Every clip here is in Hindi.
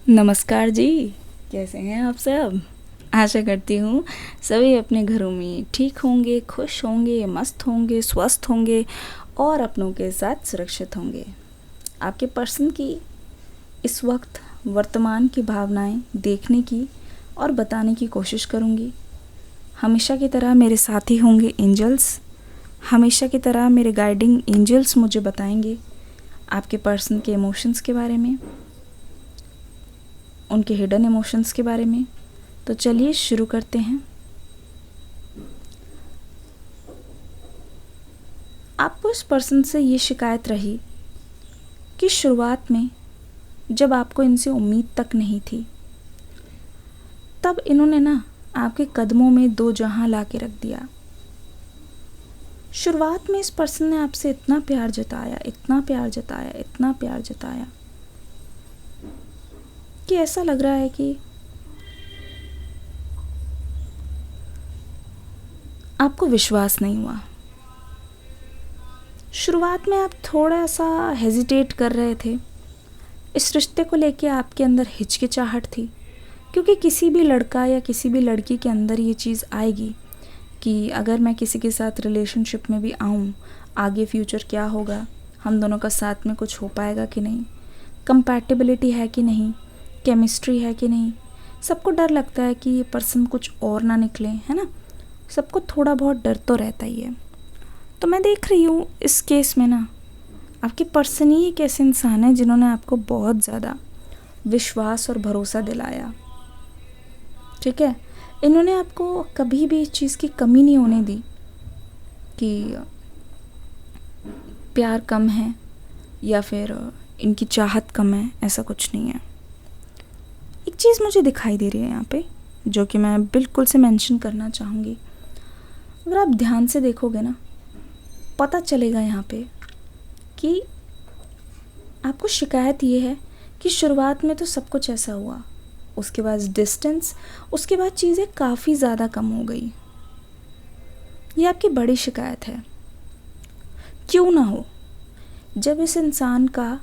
नमस्कार जी। कैसे हैं आप सब? आशा करती हूँ सभी अपने घरों में ठीक होंगे, खुश होंगे, मस्त होंगे, स्वस्थ होंगे और अपनों के साथ सुरक्षित होंगे। आपके पर्सन की इस वक्त वर्तमान की भावनाएं देखने की और बताने की कोशिश करूँगी। हमेशा की तरह मेरे साथी होंगे एंजल्स। हमेशा की तरह मेरे गाइडिंग एंजल्स मुझे बताएंगे आपके पर्सन के इमोशंस के बारे में, उनके हिडन इमोशंस के बारे में। तो चलिए शुरू करते हैं। आपको इस पर्सन से ये शिकायत रही कि शुरुआत में जब आपको इनसे उम्मीद तक नहीं थी, तब इन्होंने ना आपके कदमों में दो जहां ला के रख दिया। शुरुआत में इस पर्सन ने आपसे इतना प्यार जताया, इतना प्यार जताया, इतना प्यार जताया कि ऐसा लग रहा है कि आपको विश्वास नहीं हुआ। शुरुआत में आप थोड़ा सा हेजिटेट कर रहे थे। इस रिश्ते को लेके आपके अंदर हिचकिचाहट थी, क्योंकि किसी भी लड़का या किसी भी लड़की के अंदर ये चीज़ आएगी कि अगर मैं किसी के साथ रिलेशनशिप में भी आऊँ, आगे फ्यूचर क्या होगा, हम दोनों का साथ में कुछ हो पाएगा कि नहीं, कंपैटिबिलिटी है कि नहीं, केमिस्ट्री है कि नहीं। सबको डर लगता है कि ये पर्सन कुछ और ना निकले, है ना। सबको थोड़ा बहुत डर तो रहता ही है। तो मैं देख रही हूँ इस केस में ना आपके पर्सन ही एक ऐसे इंसान है जिन्होंने आपको बहुत ज़्यादा विश्वास और भरोसा दिलाया। ठीक है, इन्होंने आपको कभी भी इस चीज़ की कमी नहीं होने दी कि प्यार कम है या फिर इनकी चाहत कम है। ऐसा कुछ नहीं है। एक चीज़ मुझे दिखाई दे रही है यहाँ पे, जो कि मैं बिल्कुल से मेंशन करना चाहूँगी। अगर आप ध्यान से देखोगे ना, पता चलेगा यहाँ पे कि आपको शिकायत ये है कि शुरुआत में तो सब कुछ ऐसा हुआ, उसके बाद डिस्टेंस, उसके बाद चीज़ें काफ़ी ज़्यादा कम हो गई। ये आपकी बड़ी शिकायत है। क्यों ना हो, जब इस इंसान का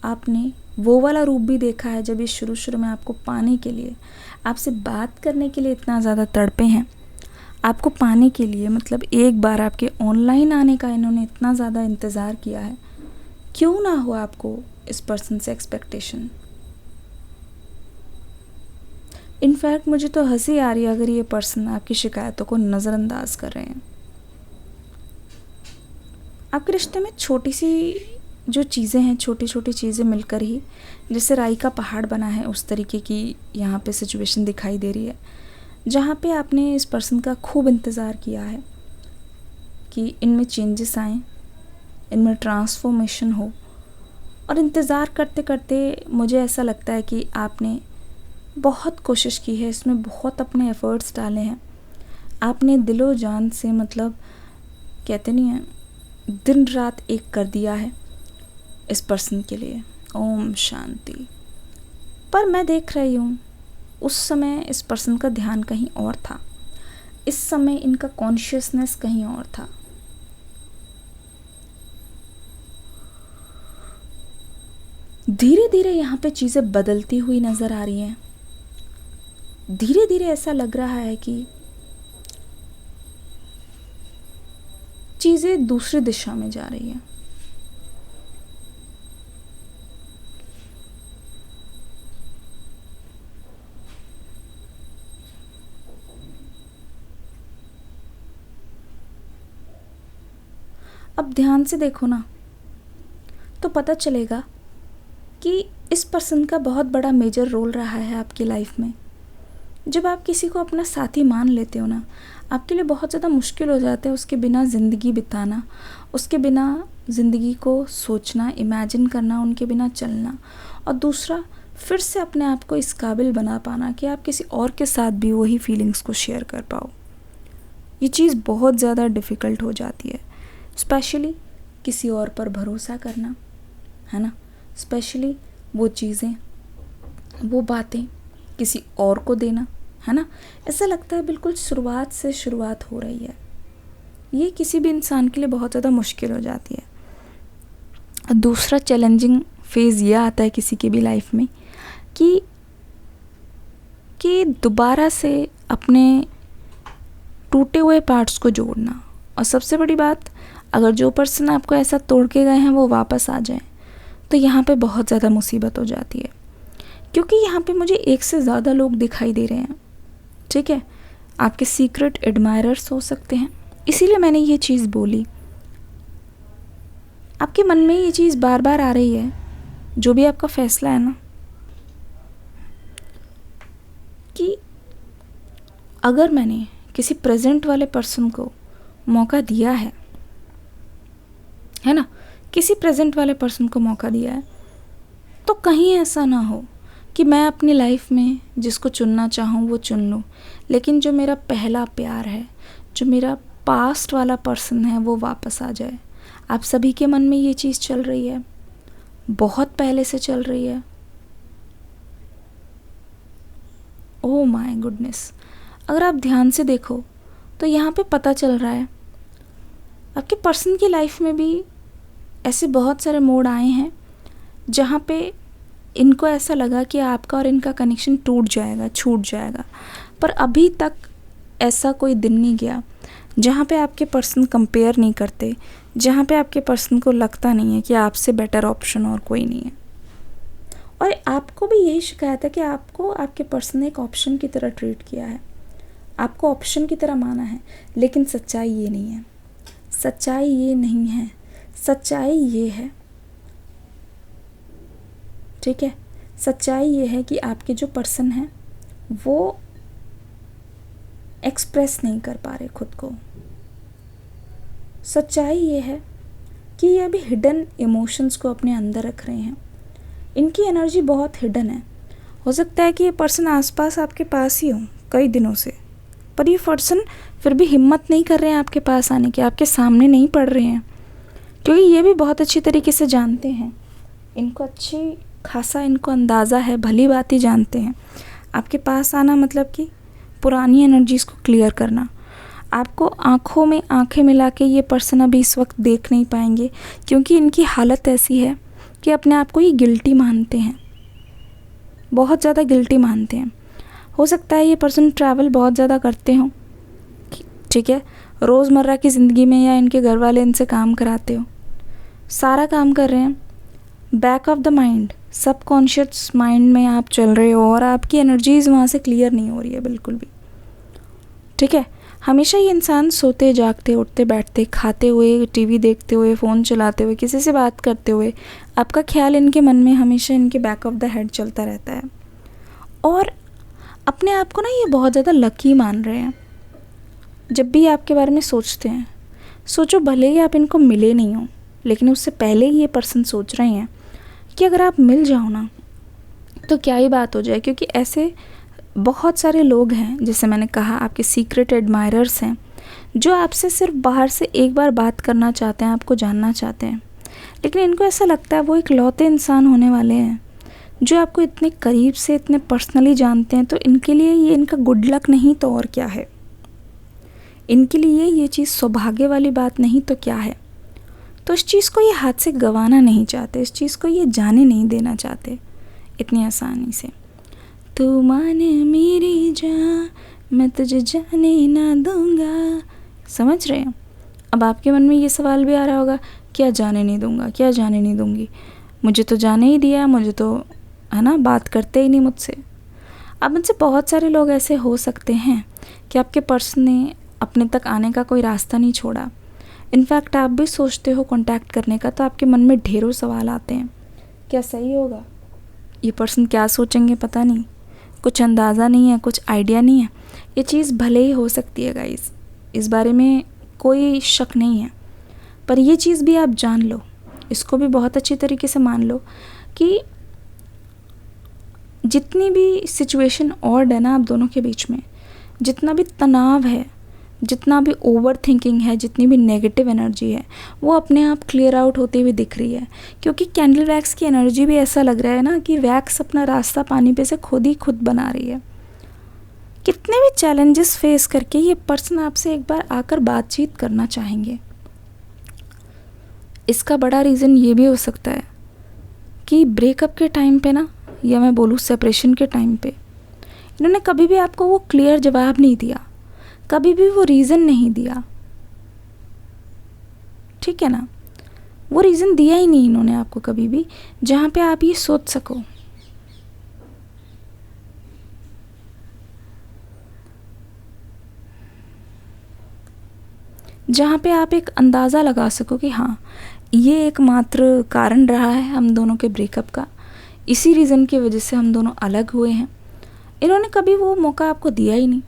आपने वो वाला रूप भी देखा है, जब ये शुरू शुरू में आपको पाने के लिए, आपसे बात करने के लिए इतना ज़्यादा तड़पे हैं, आपको पाने के लिए, मतलब एक बार आपके ऑनलाइन आने का इन्होंने इतना ज़्यादा इंतज़ार किया है। क्यों ना हो आपको इस पर्सन से एक्सपेक्टेशन। इनफैक्ट मुझे तो हंसी आ रही है अगर ये पर्सन आपकी शिकायतों को नज़रअंदाज कर रहे हैं। आपके रिश्ते में छोटी सी जो चीज़ें हैं, छोटी छोटी चीज़ें मिलकर ही जैसे राई का पहाड़ बना है, उस तरीके की यहाँ पे सिचुएशन दिखाई दे रही है, जहाँ पे आपने इस पर्सन का खूब इंतज़ार किया है कि इनमें चेंजेस आएँ, इनमें ट्रांसफॉर्मेशन हो। और इंतज़ार करते करते मुझे ऐसा लगता है कि आपने बहुत कोशिश की है, इसमें बहुत अपने एफ़र्ट्स डाले हैं। आपने दिलो जान से, मतलब कहते नहीं हैं, दिन रात एक कर दिया है इस पर्सन के लिए। ओम शांति। पर मैं देख रही हूँ उस समय इस पर्सन का ध्यान कहीं और था, इस समय इनका कॉन्शियसनेस कहीं और था। धीरे धीरे यहाँ पे चीज़ें बदलती हुई नज़र आ रही हैं। धीरे धीरे ऐसा लग रहा है कि चीज़ें दूसरी दिशा में जा रही हैं। अब ध्यान से देखो ना, तो पता चलेगा कि इस पर्सन का बहुत बड़ा मेजर रोल रहा है आपकी लाइफ में। जब आप किसी को अपना साथी मान लेते हो ना, आपके लिए बहुत ज़्यादा मुश्किल हो जाता है उसके बिना ज़िंदगी बिताना, उसके बिना ज़िंदगी को सोचना, इमेजिन करना, उनके बिना चलना। और दूसरा, फिर से अपने आप को इस काबिल बना पाना कि आप किसी और के साथ भी वही फीलिंग्स को शेयर कर पाओ। ये चीज़ बहुत ज़्यादा डिफ़िकल्ट हो जाती है। स्पेशली किसी और पर भरोसा करना, है ना। स्पेशली वो चीज़ें, वो बातें किसी और को देना, है ना। ऐसा लगता है बिल्कुल शुरुआत से शुरुआत हो रही है। ये किसी भी इंसान के लिए बहुत ज़्यादा मुश्किल हो जाती है। दूसरा चैलेंजिंग फेज़ ये आता है किसी की भी लाइफ में कि कि दोबारा से अपने टूटे हुए पार्ट्स को जोड़ना। और सबसे बड़ी बात, अगर जो पर्सन आपको ऐसा तोड़ के गए हैं वो वापस आ जाए तो यहाँ पे बहुत ज़्यादा मुसीबत हो जाती है, क्योंकि यहाँ पे मुझे एक से ज़्यादा लोग दिखाई दे रहे हैं। ठीक है, आपके सीक्रेट एडमायरर्स हो सकते हैं, इसीलिए मैंने ये चीज़ बोली। आपके मन में ये चीज़ बार बार आ रही है, जो भी आपका फैसला है ना, कि अगर मैंने किसी प्रेजेंट वाले पर्सन को मौका दिया है ना, किसी प्रेजेंट वाले पर्सन को मौका दिया है, तो कहीं ऐसा ना हो कि मैं अपनी लाइफ में जिसको चुनना चाहूँ वो चुन लूँ, लेकिन जो मेरा पहला प्यार है, जो मेरा पास्ट वाला पर्सन है, वो वापस आ जाए। आप सभी के मन में ये चीज़ चल रही है, बहुत पहले से चल रही है। ओह माय गुडनेस, अगर आप ध्यान से देखो तो यहाँ पे पता चल रहा है आपके पर्सन की लाइफ में भी ऐसे बहुत सारे मोड़ आए हैं जहाँ पे इनको ऐसा लगा कि आपका और इनका कनेक्शन टूट जाएगा, छूट जाएगा, पर अभी तक ऐसा कोई दिन नहीं गया जहाँ पे आपके पर्सन कंपेयर नहीं करते, जहाँ पे आपके पर्सन को लगता नहीं है कि आपसे बेटर ऑप्शन और कोई नहीं है। और आपको भी यही शिकायत है कि आपको आपके पर्सन ने एक ऑप्शन की तरह ट्रीट किया है, आपको ऑप्शन की तरह माना है, लेकिन सच्चाई ये नहीं है। सच्चाई ये नहीं है, सच्चाई ये है, ठीक है, सच्चाई ये है कि आपके जो पर्सन हैं वो एक्सप्रेस नहीं कर पा रहे खुद को। सच्चाई ये है कि ये अभी हिडन इमोशंस को अपने अंदर रख रहे हैं। इनकी एनर्जी बहुत हिडन है। हो सकता है कि ये पर्सन आसपास आपके पास ही हो कई दिनों से, पर ये पर्सन फिर भी हिम्मत नहीं कर रहे हैं आपके पास आने की, आपके सामने नहीं पड़ रहे हैं, क्योंकि ये भी बहुत अच्छी तरीके से जानते हैं, इनको अच्छी खासा इनको अंदाज़ा है, भली बात ही जानते हैं। आपके पास आना मतलब कि पुरानी एनर्जीज़ को क्लियर करना। आपको आँखों में आँखें मिला के ये पर्सन अभी इस वक्त देख नहीं पाएंगे, क्योंकि इनकी हालत ऐसी है कि अपने आप को ये गिल्टी मानते हैं, बहुत ज़्यादा गिल्टी मानते हैं। हो सकता है ये पर्सन ट्रैवल बहुत ज़्यादा करते हों, ठीक है, रोज़मर्रा की ज़िंदगी में, या इनके घर वाले इनसे काम कराते हो, सारा काम कर रहे हैं, back of the mind, subconscious mind में आप चल रहे हो और आपकी एनर्जीज़ वहाँ से क्लियर नहीं हो रही है बिल्कुल भी। ठीक है, हमेशा ये इंसान सोते जागते उठते बैठते खाते हुए टीवी देखते हुए फ़ोन चलाते हुए किसी से बात करते हुए आपका ख्याल इनके मन में हमेशा इनके बैक ऑफ द हेड चलता रहता है। और अपने आप को ना ये बहुत ज़्यादा लकी मान रहे हैं। जब भी आपके बारे में सोचते हैं, सोचो भले ही आप इनको मिले नहीं हो, लेकिन उससे पहले ही ये पर्सन सोच रहे हैं कि अगर आप मिल जाओ ना तो क्या ही बात हो जाए, क्योंकि ऐसे बहुत सारे लोग हैं, जैसे मैंने कहा आपके सीक्रेट एडमायरर्स हैं, जो आपसे सिर्फ बाहर से एक बार बात करना चाहते हैं, आपको जानना चाहते हैं, लेकिन इनको ऐसा लगता है वो एक लौते इंसान होने वाले हैं जो आपको इतने करीब से इतने पर्सनली जानते हैं, तो इनके लिए ये इनका गुड लक नहीं तो और क्या है, इनके लिए ये चीज़ सौभाग्य वाली बात नहीं तो क्या है। तो इस चीज़ को ये हाथ से गंवाना नहीं चाहते, इस चीज़ को ये जाने नहीं देना चाहते इतनी आसानी से। तू मान मेरी जान, मैं तुझे जाने ना दूंगा। समझ रहे हैं? अब आपके मन में ये सवाल भी आ रहा होगा, क्या जाने नहीं दूंगा, क्या जाने नहीं दूंगी, मुझे तो जाने ही दिया, मुझे तो है ना बात करते ही नहीं मुझसे। अब मुझसे बहुत सारे लोग ऐसे हो सकते हैं कि आपके पर्सन ने अपने तक आने का कोई रास्ता नहीं छोड़ा। इनफैक्ट आप भी सोचते हो कांटेक्ट करने का, तो आपके मन में ढेरों सवाल आते हैं, क्या सही होगा, ये पर्सन क्या सोचेंगे पता नहीं, कुछ अंदाज़ा नहीं है, कुछ आइडिया नहीं है। ये चीज़ भले ही हो सकती है गाइस, इस बारे में कोई शक नहीं है, पर ये चीज़ भी आप जान लो, इसको भी बहुत अच्छी तरीके से मान लो कि जितनी भी सिचुएशन ऑड है ना आप दोनों के बीच में, जितना भी तनाव है, जितना भी ओवर थिंकिंग है, जितनी भी नेगेटिव एनर्जी है, वो अपने आप क्लियर आउट होती हुई दिख रही है। क्योंकि कैंडल वैक्स की एनर्जी भी ऐसा लग रहा है ना कि वैक्स अपना रास्ता पानी पे से खुद ही खुद बना रही है। कितने भी चैलेंजेस फेस करके ये पर्सन आपसे एक बार आकर बातचीत करना चाहेंगे। इसका बड़ा रीज़न ये भी हो सकता है कि ब्रेकअप के टाइम पे ना, या मैं बोलूँ सेपरेशन के टाइम पे, इन्होंने कभी भी आपको वो क्लियर जवाब नहीं दिया, कभी भी वो रीज़न नहीं दिया, ठीक है ना। वो रीज़न दिया ही नहीं इन्होंने आपको कभी भी, जहाँ पे आप ये सोच सको। जहाँ पे आप एक अंदाज़ा लगा सको कि हाँ, ये एकमात्र कारण रहा है हम दोनों के ब्रेकअप का, इसी रीज़न की वजह से हम दोनों अलग हुए हैं। इन्होंने कभी वो मौका आपको दिया ही नहीं,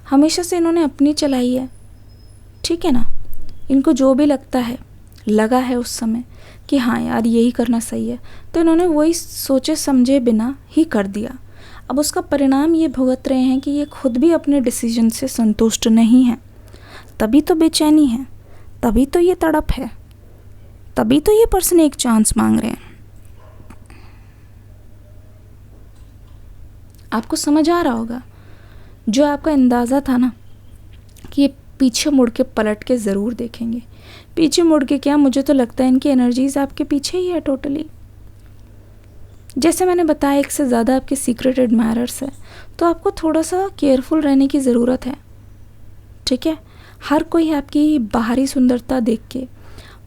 हमेशा से इन्होंने अपनी चलाई है, ठीक है ना। इनको जो भी लगा है उस समय कि हाँ यार यही करना सही है, तो इन्होंने वही सोचे समझे बिना ही कर दिया। अब उसका परिणाम ये भुगत रहे हैं कि ये खुद भी अपने डिसीजन से संतुष्ट नहीं है, तभी तो बेचैनी है, तभी तो ये तड़प है, तभी तो ये पर्सन एक चांस मांग रहे हैं। आपको समझ आ रहा होगा, जो आपका अंदाज़ा था ना कि ये पीछे मुड़ के पलट के ज़रूर देखेंगे। पीछे मुड़ के क्या, मुझे तो लगता है इनकी एनर्जीज आपके पीछे ही है टोटली। जैसे मैंने बताया, एक से ज़्यादा आपके सीक्रेट एडमायरर्स है, तो आपको थोड़ा सा केयरफुल रहने की ज़रूरत है, ठीक है। हर कोई आपकी बाहरी सुंदरता देख के,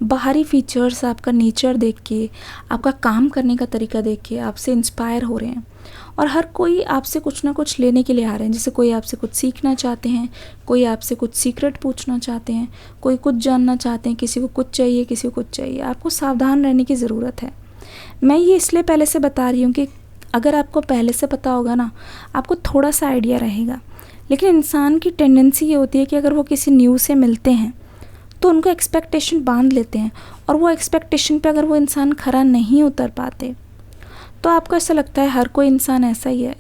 बाहरी फीचर्स, आपका नेचर देख के, आपका काम करने का तरीका देख के आपसे इंस्पायर हो रहे हैं, और हर कोई आपसे कुछ ना कुछ लेने के लिए आ रहे हैं। जैसे कोई आपसे कुछ सीखना चाहते हैं, कोई आपसे कुछ सीक्रेट पूछना चाहते हैं, कोई कुछ जानना चाहते हैं, किसी को कुछ चाहिए, किसी को कुछ चाहिए। आपको सावधान रहने की ज़रूरत है। मैं ये इसलिए पहले से बता रही हूँ कि अगर आपको पहले से पता होगा ना, आपको थोड़ा सा आइडिया रहेगा। लेकिन इंसान की टेंडेंसी ये होती है कि अगर वो किसी न्यू से मिलते हैं तो उनको एक्सपेक्टेशन बांध लेते हैं, और वो एक्सपेक्टेशन पे अगर वो इंसान खरा नहीं उतर पाते तो आपको ऐसा लगता है हर कोई इंसान ऐसा ही है।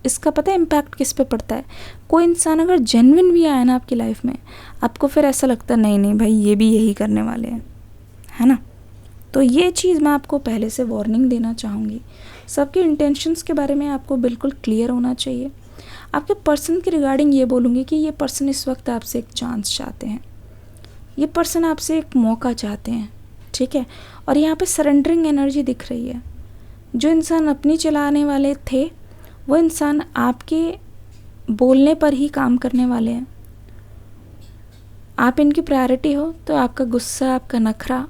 इसका पता है इम्पैक्ट किस पे पड़ता है। कोई इंसान अगर जेन्युइन भी आया ना आपकी लाइफ में, आपको फिर ऐसा लगता है नहीं नहीं भाई ये भी यही करने वाले हैं, है ना। तो ये चीज़ मैं आपको पहले से वार्निंग देना चाहूँगी। सबके इंटेंशंस के बारे में आपको बिल्कुल क्लियर होना चाहिए। आपके पर्सन के रिगार्डिंग ये बोलूँगी कि ये पर्सन इस वक्त आपसे एक चांस चाहते हैं, ये पर्सन आपसे एक मौका चाहते हैं, ठीक है। और यहाँ पे सरेंडरिंग एनर्जी दिख रही है। जो इंसान अपनी चलाने वाले थे, वो इंसान आपके बोलने पर ही काम करने वाले हैं। आप इनकी प्रायोरिटी हो तो आपका गुस्सा, आपका नखरा,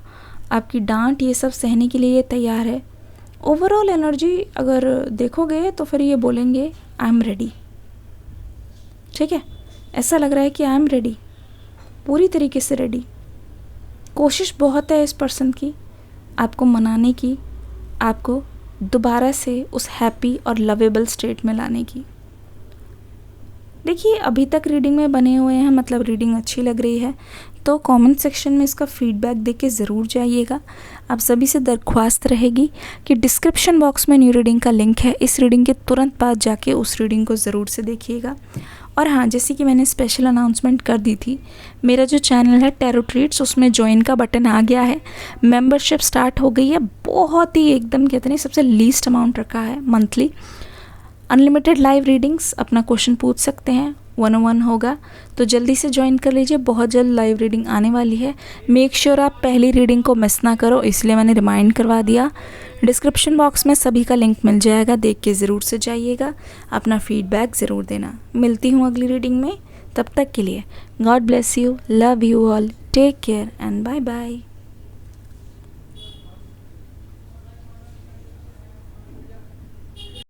आपकी डांट, ये सब सहने के लिए ये तैयार है। ओवरऑल एनर्जी अगर देखोगे तो फिर ये बोलेंगे आई एम रेडी, ठीक है। ऐसा लग रहा है कि आई एम रेडी, पूरी तरीके से रेडी। कोशिश बहुत है इस पर्सन की आपको मनाने की, आपको दोबारा से उस हैप्पी और लवेबल स्टेट में लाने की। देखिए अभी तक रीडिंग में बने हुए हैं, मतलब रीडिंग अच्छी लग रही है तो कमेंट सेक्शन में इसका फीडबैक दे के ज़रूर जाइएगा। आप सभी से दरख्वास्त रहेगी कि डिस्क्रिप्शन बॉक्स में न्यू रीडिंग का लिंक है, इस रीडिंग के तुरंत बाद जाके उस रीडिंग को ज़रूर से देखिएगा। और हाँ, जैसे कि मैंने स्पेशल अनाउंसमेंट कर दी थी, मेरा जो चैनल है टैरो ट्रीट्स, उसमें ज्वाइन का बटन आ गया है, मेंबरशिप स्टार्ट हो गई है। बहुत ही एकदम कहते हैं सबसे लीस्ट अमाउंट रखा है मंथली। अनलिमिटेड लाइव रीडिंग्स, अपना क्वेश्चन पूछ सकते हैं, 101 होगा, तो जल्दी से ज्वाइन कर लीजिए। बहुत जल्द लाइव रीडिंग आने वाली है। मेक श्योर आप पहली रीडिंग को मिस ना करो, इसलिए मैंने रिमाइंड करवा दिया। डिस्क्रिप्शन बॉक्स में सभी का लिंक मिल जाएगा, देख के ज़रूर से जाइएगा, अपना फीडबैक ज़रूर देना। मिलती हूँ अगली रीडिंग में, तब तक के लिए god bless you, love you all, take care and bye bye.